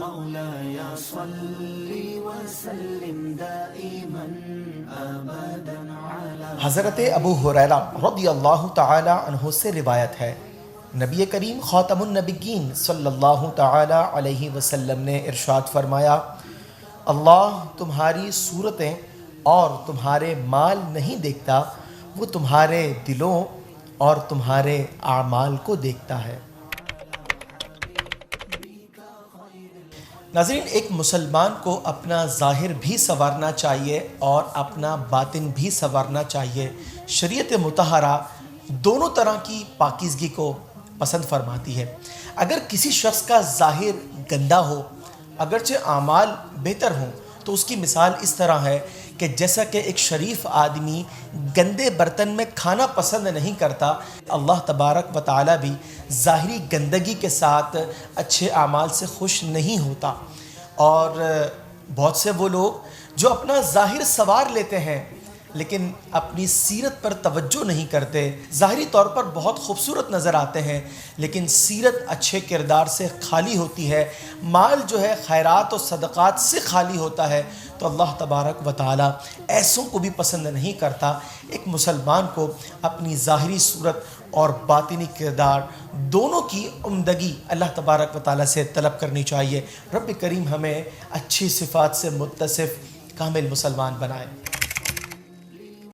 مولاي صل وسلم دائما ابدا على حضرت ابو ہریرہ رضی اللہ تعالی عنہ سے روایت ہے، نبی کریم خاتم النبیین صلی اللہ تعالی علیہ وسلم نے ارشاد فرمایا، اللہ تمہاری صورتیں اور تمہارے مال نہیں دیکھتا، وہ تمہارے دلوں اور تمہارے اعمال کو دیکھتا ہے۔ ناظرین، ایک مسلمان کو اپنا ظاہر بھی سنوارنا چاہیے اور اپنا باطن بھی سنوارنا چاہیے۔ شریعت مطہرہ دونوں طرح کی پاکیزگی کو پسند فرماتی ہے۔ اگر کسی شخص کا ظاہر گندا ہو، اگرچہ اعمال بہتر ہوں، تو اس کی مثال اس طرح ہے کہ جیسا کہ ایک شریف آدمی گندے برتن میں کھانا پسند نہیں کرتا، اللہ تبارک و تعالی بھی ظاہری گندگی کے ساتھ اچھے اعمال سے خوش نہیں ہوتا۔ اور بہت سے وہ لوگ جو اپنا ظاہر سنوار لیتے ہیں لیکن اپنی سیرت پر توجہ نہیں کرتے، ظاہری طور پر بہت خوبصورت نظر آتے ہیں لیکن سیرت اچھے کردار سے خالی ہوتی ہے، مال جو ہے خیرات و صدقات سے خالی ہوتا ہے، تو اللہ تبارک و تعالی ایسوں کو بھی پسند نہیں کرتا۔ ایک مسلمان کو اپنی ظاہری صورت اور باطنی کردار دونوں کی عمدگی اللہ تبارک و تعالی سے طلب کرنی چاہیے۔ رب کریم ہمیں اچھی صفات سے متصف کامل مسلمان بنائے۔